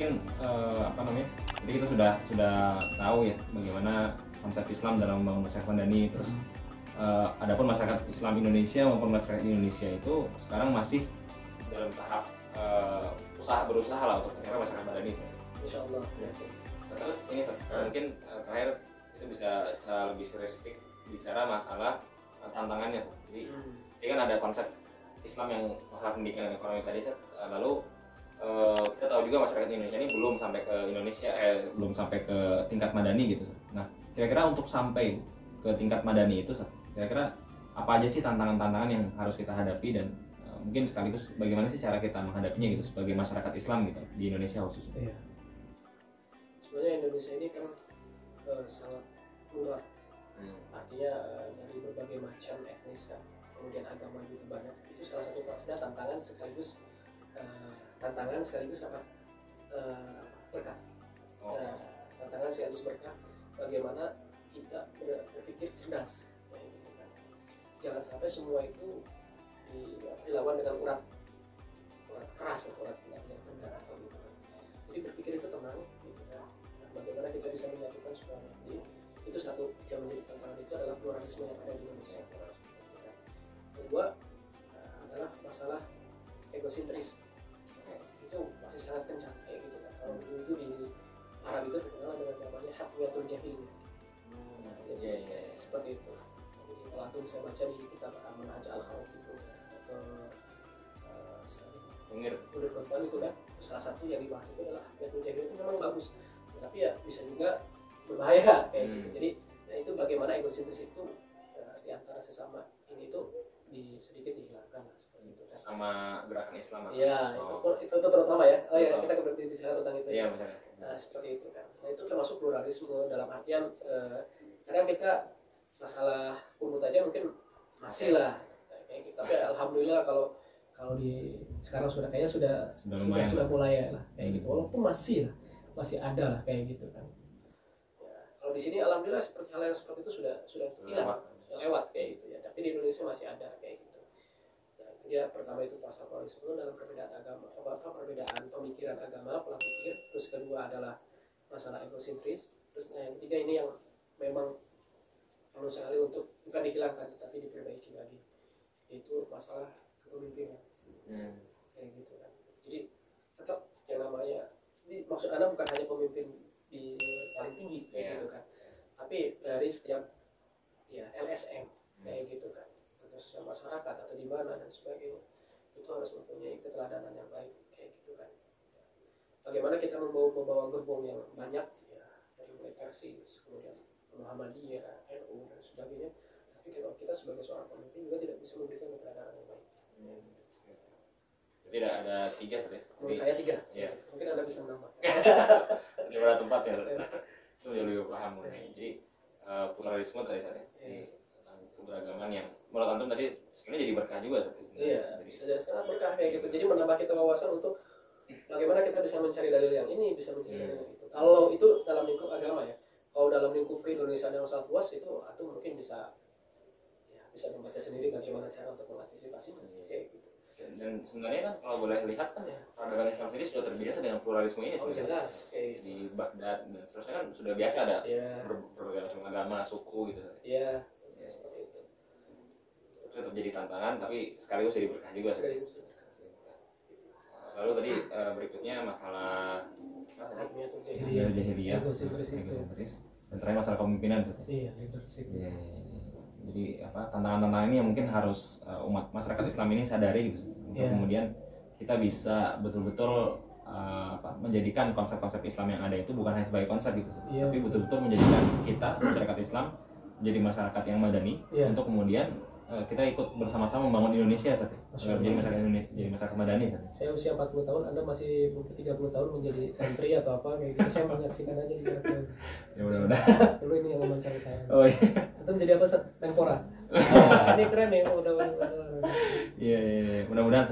mungkin apa namanya? Jadi kita sudah tahu ya bagaimana konsep Islam dalam membangun masyarakat madani. Terus adapun masyarakat Islam Indonesia maupun masyarakat Indonesia itu sekarang masih dalam tahap berusaha lah untuk mencari masyarakat madani. Insya Allah. Ya. Terus ini mungkin terakhir itu bisa secara lebih spesifik bicara masalah tantangannya. Jadi kan ada konsep Islam yang masalah pendidikan dan ekonomi tadi, lalu kita tahu juga masyarakat Indonesia ini belum sampai ke tingkat madani gitu. Nah, kira-kira untuk sampai ke tingkat madani itu, kira-kira apa aja sih tantangan-tantangan yang harus kita hadapi, dan mungkin sekaligus bagaimana sih cara kita menghadapinya gitu sebagai masyarakat Islam gitu di Indonesia khususnya. Iya. Sebenarnya Indonesia ini kan sangat plural. Artinya dari berbagai macam etnis kan, kemudian agama juga banyak. Itu salah satu tantangan sekaligus apa? Berkah. Tantangan sekaligus berkah. Bagaimana kita berpikir cerdas. Jangan sampai semua itu dilawan dengan urat keras, urat yang tegar atau gitu. Jadi berpikir itu tenang, gitu kan. Nah, bagaimana kita bisa menyatukan semua ini? Itu satu yang menjadi tantangan, itu adalah pluralisme yang ada di Indonesia. Kedua adalah masalah egosentris. Itu masih sangat kencang kayak gitu kan. Kalau dulu itu di Arab itu terkenal dengan namanya Hatmiyatul Jahiliyah. Jadi seperti itu. Jadi kalau antum bisa baca di kitab Manhaj Al-Khawf itu atau Munir Qutban itu kan, salah satu yang dibahas itu adalah Hatmiyatul Jahiliyah. Itu memang bagus, tapi ya bisa juga berbahaya kayak gitu. Jadi ya itu bagaimana egosentris itu di antara sesama ini tuh sedikit dihilangkan lah, seperti itu. Sama gerakan Islam. Iya, itu terutama ya. Oh ya, kita berarti bicara tentang itu. Iya, nah, seperti itu kan. Nah, itu termasuk pluralisme dalam artian kadang kita masalah punut aja mungkin masih lah kayak gitu. Tapi alhamdulillah kalau sekarang sudah mulai lah kayak gitu. Walaupun masih ada lah kayak gitu kan. Kalau di sini alhamdulillah seperti hal yang seperti itu sudah hilang, sudah lewat kayak gitu ya. Tapi di Indonesia masih ada kayak gitu. Nah, itu dia pertama itu pasal pluralisme dalam perbedaan agama, perbedaan pemikiran agama, pola pikir. Terus kedua adalah masalah egosentris. Terus yang ketiga ini yang memang perlu sekali untuk bukan dihilangkan tapi diperbaiki lagi. Itu masalah kepemimpinan. Kayak gitu kan. Jadi tetap yang namanya maksud Anda bukan hanya pemimpin di paling tinggi kayak gitu kan, tapi dari setiap LSM kayak gitu kan, atau sosial masyarakat atau di mana dan sebagainya, itu harus mempunyai keteladanan yang baik kayak gitu kan. Bagaimana kita membawa gerbong yang banyak ya, dari mulai Persis, kemudian Muhammadiyah, NU dan sebagainya, tapi kalau kita sebagai seorang pemimpin juga tidak bisa memberikan keteladanan yang baik. Tidak ada 3 saja. Menurut saya 3. Ya. Mungkin Anda bisa menambah. Di beberapa tempat ya. Itu lebih paham mengenai. Jadi pluralisme tadi saja. Jadi keberagaman yang menurut antum tadi sebenarnya jadi berkah juga saja. Iya. Bisa jadi sangat berkah kayak gitu. Jadi menambah kita wawasan untuk bagaimana kita bisa mencari dalil yang ini, bisa mencari dalil yang itu. Kalau itu dalam lingkup agama ya. Kalau dalam lingkup keindonesiaan yang sangat luas itu antum mungkin bisa membaca sendiri bagaimana cara untuk mengantisipasinya kayak gitu. Dan sebenarnya kan kalau boleh lihat kan peradaban Islam sendiri sudah terbiasa dengan pluralisme ini. Jelas kayak gitu. Di Baghdad dan seterusnya kan sudah biasa ada berbagai macam agama, suku gitu. Iya, seperti itu. Itu tetap jadi tantangan tapi sekaligus jadi berkah juga. Lalu tadi berikutnya masalah jahiliyah, egosentris, dan terakhir masalah kepemimpinan. Iya, leadership. Jadi tantangan-tantangan ini yang mungkin harus umat masyarakat Islam ini sadari gitu, untuk kemudian kita bisa betul-betul menjadikan konsep-konsep Islam yang ada itu bukan hanya sebagai konsep gitu, tapi betul-betul menjadikan kita masyarakat Islam menjadi masyarakat yang madani, untuk kemudian kita ikut bersama-sama membangun Indonesia menjadi masyarakat Indonesia, jadi masyarakat madani. Saya usia 40 tahun, Anda masih mungkin 30 tahun menjadi menteri atau apa kayak gitu. Saya menyaksikan aja di jalan. Ya mudah-mudahan. Dulu ini yang mewawancari saya. Oh iya. Atau menjadi apa Menpora. Ini keren ya, mudah-mudahan. Iya. Mudah-mudahan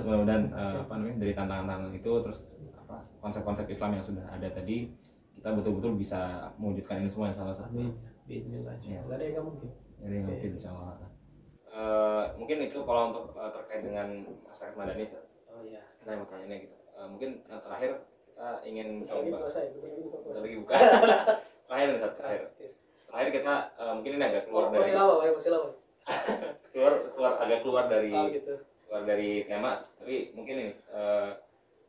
dari tantangan-tantangan itu terus konsep-konsep Islam yang sudah ada tadi kita betul-betul bisa mewujudkan ini semua insyaallah. Amin. Bismillah. Enggak ada yang enggak mungkin. Ada yang mungkin insyaallah. Mungkin itu kalau untuk terkait dengan masyarakat madani. Oh iya. Saya mau tanya gitu. Mungkin terakhir kita ingin lagi mencoba puasa ya, bentar lagi buka puasa. lagi buka. Terakhir nih Ustaz, terakhir kita mungkin ini agak keluar Masih dari lama, masih lama. agak keluar dari Gitu. keluar dari tema, tapi mungkin ini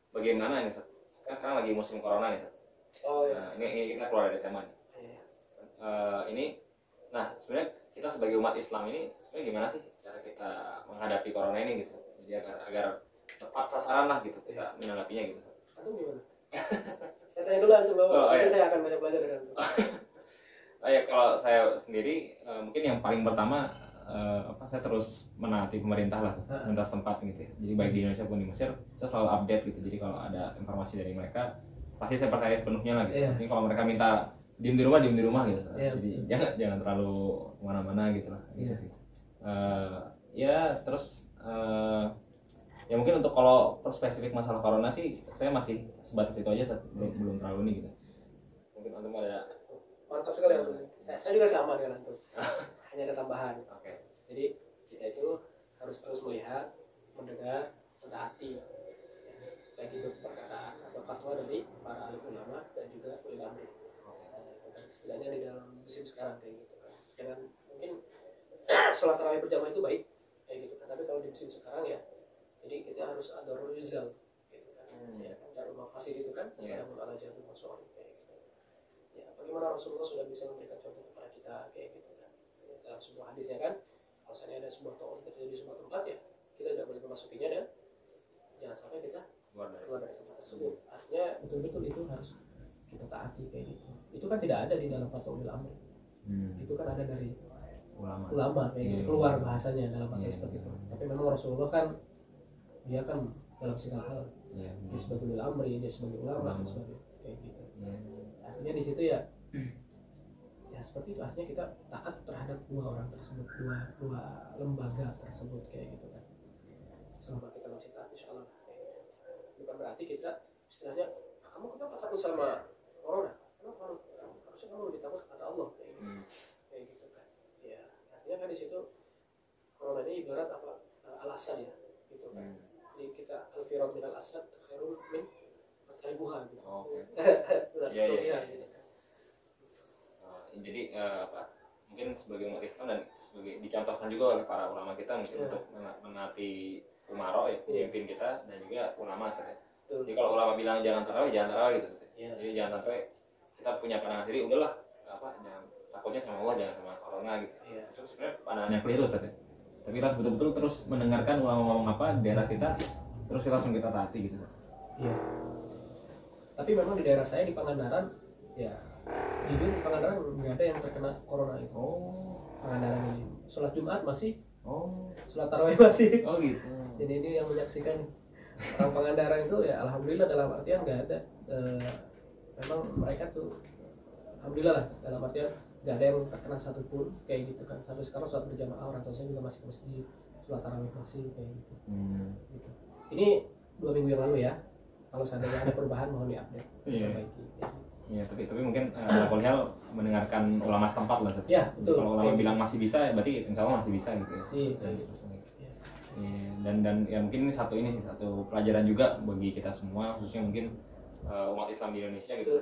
bagaimana ini Ustaz? Kan sekarang lagi musim corona nih Ustaz. Oh iya. Nah, ini kita keluar dari tema nih. Iya. Ini, nah sebenarnya kita sebagai umat Islam ini sebenarnya gimana sih cara kita menghadapi corona ini gitu? Jadi agar tepat sasaran lah gitu kita menanggapinya gitu. Antum gimana? Saya tanya dulu antum Bapak, nanti saya akan banyak belajar dari antum. Ya kalau saya sendiri mungkin yang paling pertama saya terus menaati pemerintah lah, pemerintah setempat gitu ya. Jadi baik di Indonesia pun di Mesir, saya selalu update gitu. Jadi kalau ada informasi dari mereka, pasti saya percaya sepenuhnya lah gitu. Jadi kalau mereka minta diem di rumah gitu. Jadi jangan terlalu kemana-mana gitu lah. Gitu sih. Ya terus ya mungkin untuk kalau spesifik masalah corona sih, saya masih sebatas itu aja, belum terlalu ini gitu. Mungkin antum ada. Mantap sekali antum. Saya juga sama dengan antum. Hanya ada tambahan. Oke. Jadi kita itu harus terus melihat, mendengar, mentaati, baik itu perkataan atau fatwa dari para alim ulama dan juga ulil amri. Istilahnya di dalam musim sekarang kayak gitu kan. Jangan mungkin sholat tarawih berjamaah itu baik kayak gitu kan. Tapi kalau di musim sekarang ya, jadi kita harus ada rizal gitu kan. Ya kan dari mafasid itu kan, namun ala jatuh masyarakat kayak gitu. Ya bagaimana Rasulullah sudah bisa memberikan contoh kepada kita kayak gitu kan. Dalam sebuah hadis ya kan, kalau seandainya ada sebuah to'on terjadi di sebuah tempat ya, kita tidak boleh memasukinya dan jangan sampai kita keluar dari tempat tersebut. Artinya betul-betul itu harus kita taati kayak gitu. Itu kan tidak ada di dalam fatwa ulil amri. Itu kan ada dari ulama kayak gitu, keluar bahasanya dalam arti seperti itu. Tapi memang Rasulullah kan dia kan dalam segala hal. Dia sebagai ulil amri, dia sebagai ulama, sebagai kayak gitu. Artinya di situ ya seperti itu, artinya kita taat terhadap dua orang tersebut, dua lembaga tersebut kayak gitu kan. Selama kita masih taat insyaallah kayak gitu. Bukan berarti kita istilahnya kamu kenapa takut sama corona? Kenapa harusnya kamu lebih takut kepada Allah kayak gitu. Kayak gitu kan. Ya, artinya kan di situ corona ini ibarat apa? Alasan ya gitu kan. Jadi kita al-firar min al-asad khairun min matraibuha gitu. Iya gitu. Jadi mungkin sebagai umat Islam dan sebagai dicontohkan juga oleh para ulama kita mungkin untuk menaati umaro ya, pemimpin kita dan juga ulama saya. Jadi kalau ulama bilang jangan tarawih gitu. Jadi jangan sampai kita punya pandangan sendiri, udahlah jangan takutnya sama Allah, jangan sama corona gitu. Itu sebenarnya pandangannya keliru Ustaz ya. Tapi kita betul-betul terus mendengarkan ulama ngomong apa di daerah kita, terus kita langsung kita taati gitu. Iya. Tapi memang di daerah saya di Pangandaran ya, jujur di Pangandaran nggak ada yang terkena corona itu. Pangandaran ini sholat Jumat masih, sholat tarawih masih. Gitu. Jadi ini yang menyaksikan orang Pangandaran itu ya alhamdulillah, dalam artian nggak ada. Memang mereka tuh alhamdulillah lah, dalam artian nggak ada yang terkena satupun kayak gitu kan. Sampai sekarang sholat berjamaah orang tua saya juga masih ke masjid, sholat tarawih masih kayak gitu. Gitu. Ini 2 minggu yang lalu ya. Kalau seandainya ada perubahan mohon diupdate. Iya, tapi mungkin hal mendengarkan ulama setempat lah. Ya, betul. Kalau ulama bilang masih bisa, ya berarti insya Allah masih bisa gitu ya. Dan ya mungkin ini satu pelajaran juga bagi kita semua, khususnya mungkin umat Islam di Indonesia gitu ya.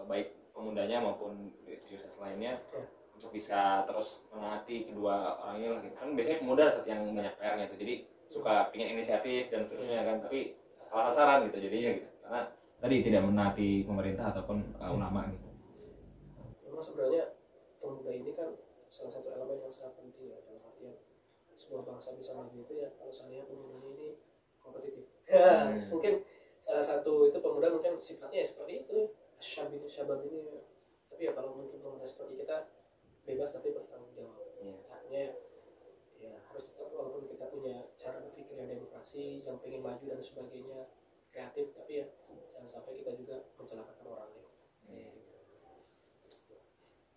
Baik pemudanya maupun religius lainnya untuk bisa terus menaati kedua orang ini lah gitu. Kan biasanya pemuda yang banyak PR-nya itu, jadi suka pingin inisiatif dan seterusnya kan, tapi salah sasaran gitu jadinya gitu, karena tadi tidak menaati pemerintah ataupun ulama gitu. Memang sebenarnya pemuda ini kan salah satu elemen yang sangat penting ya, dalam artian sebuah bangsa bisa maju itu ya kalau seandainya pemudanya ini kompetitif. Mungkin salah satu itu pemuda mungkin sifatnya ya seperti itu, syabab ini. Tapi ya kalau mungkin pemuda seperti kita bebas tapi bertanggung jawab. Artinya ya harus tetap, walaupun kita punya cara berpikir yang demokrasi, yang pengen maju dan sebagainya, kreatif, tapi ya jangan sampai kita juga mencelakakan orang lain.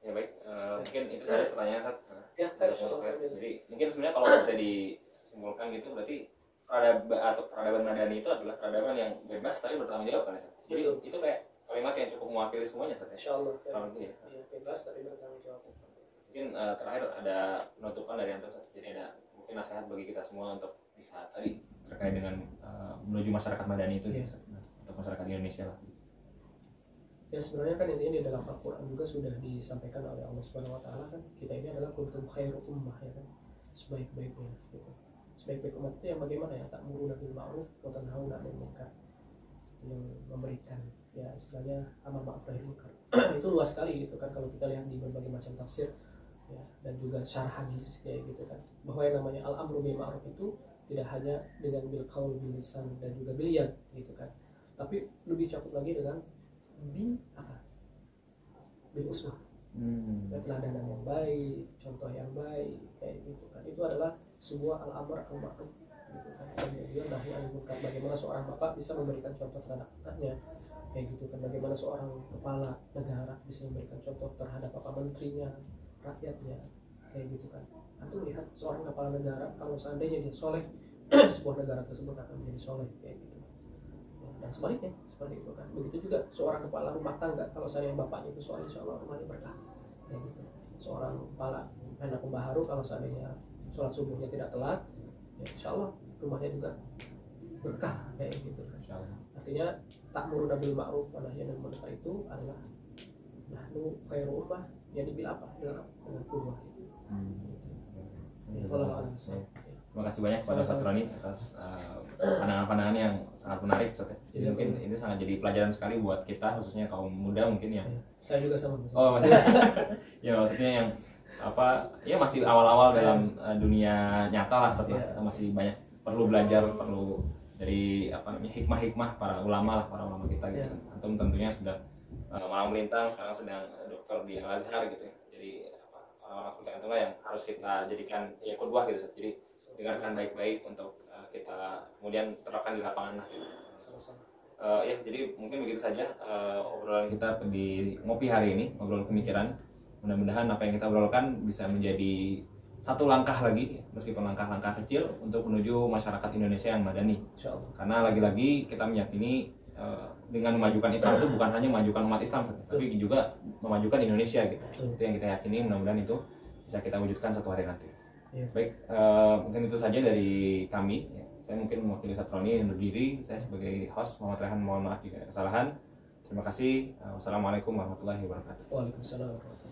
Ya baik, mungkin itu saja pertanyaan Sat. Jadi mungkin sebenarnya kalau bisa disimpulkan gitu, berarti peradaban madani itu adalah peradaban yang bebas tapi bertanggung jawab kan ya. Jadi itu kayak kalimat yang cukup mewakili semuanya Sat. Insyaallah. Ya. Bebas tapi bertanggung jawab. Mungkin terakhir ada penutupan dari Antum Sat. Jadi ada mungkin nasihat bagi kita semua untuk bisa tadi terkait dengan menuju masyarakat madani itu gitu, untuk masyarakat Indonesia lah. Ya sebenarnya kan intinya di dalam Al-Quran juga sudah disampaikan oleh Allah Subhanahu Wa Taala kan, kita ini adalah kuntum khairu ummah, ya kan, sebaik-baiknya gitu. Sebaik-baik umat itu yang bagaimana ya, ta'muruna bil ma'ruf wa tanhauna 'anil munkar, yang memberikan ya istilahnya amar ma'ruf nahi munkar. Itu luas sekali gitu kan kalau kita lihat di berbagai macam tafsir ya, dan juga syarah hadis kayak gitu kan, bahwa yang namanya al-amru bil ma'ruf itu tidak hanya dengan bil qaul bil lisan dan juga bil yad gitu kan, tapi lebih cakup lagi dengan bil uswah, keteladanan yang baik, contoh yang baik kayak gitu kan. Itu adalah sebuah al-amr al-ma'ruf gitu kan, dan juga nahi anil munkar. Bagaimana seorang bapak bisa memberikan contoh terhadap anaknya kayak gitu kan, bagaimana seorang kepala negara bisa memberikan contoh terhadap apa menterinya, rakyatnya kayak gitu kan. Antum lihat seorang kepala negara kalau seandainya dia soleh, sebuah negara tersebut akan menjadi soleh kayak gitu. Dan sebaliknya seperti itu kan. Begitu juga seorang kepala rumah tangga, kalau seandainya bapaknya itu soleh, insya Allah rumahnya berkah kayak gitu. Seorang kepala anak pembaharu kalau seandainya sholat subuhnya tidak telat, ya insya Allah rumahnya juga berkah kayak gitu kan. Artinya ta'muruna bil ma'ruf wa nahyuna 'anil munkar itu adalah nahnu khairu ummah, jadi bil apa? Dengan qudwah gitu. Terima kasih banyak kepada Ustaz Roni atas pandangan-pandangan yang sangat menarik, Ustaz. Jadi mungkin ini sangat jadi pelajaran sekali buat kita, khususnya kaum muda mungkin yang saya juga sama. Oh, maksudnya ya maksudnya yang apa ya masih awal-awal dalam dunia nyata lah, Ustaz. Masih banyak perlu belajar, perlu dari apa namanya hikmah-hikmah para ulama lah, para ulama kita gitu. Antum tentunya sudah malang melintang, sekarang sedang dokter di Al Azhar gitu ya. Jadi orang seperti antum lah yang harus kita jadikan ya qudwah gitu, Ustaz. Jadi dengarkan baik-baik untuk kita kemudian terapkan di lapangan lah gitu. Ya jadi mungkin begitu saja obrolan kita di ngopi hari ini, ngobrol pemikiran. Mudah-mudahan apa yang kita obrolkan bisa menjadi satu langkah lagi, meskipun langkah-langkah kecil untuk menuju masyarakat Indonesia yang madani. Karena lagi-lagi kita meyakini dengan memajukan Islam itu bukan hanya memajukan umat Islam, tapi juga memajukan Indonesia gitu. Itu yang kita yakini, mudah-mudahan itu bisa kita wujudkan satu hari nanti. Baik, mungkin itu saja dari kami. Saya mungkin mewakili Ustaz Roni undur diri. Saya sebagai host Muhammad Rehan, mohon maaf jika ada kesalahan. Terima kasih. Wassalamualaikum warahmatullahi wabarakatuh. Waalaikumsalam warahmatullahi wabarakatuh.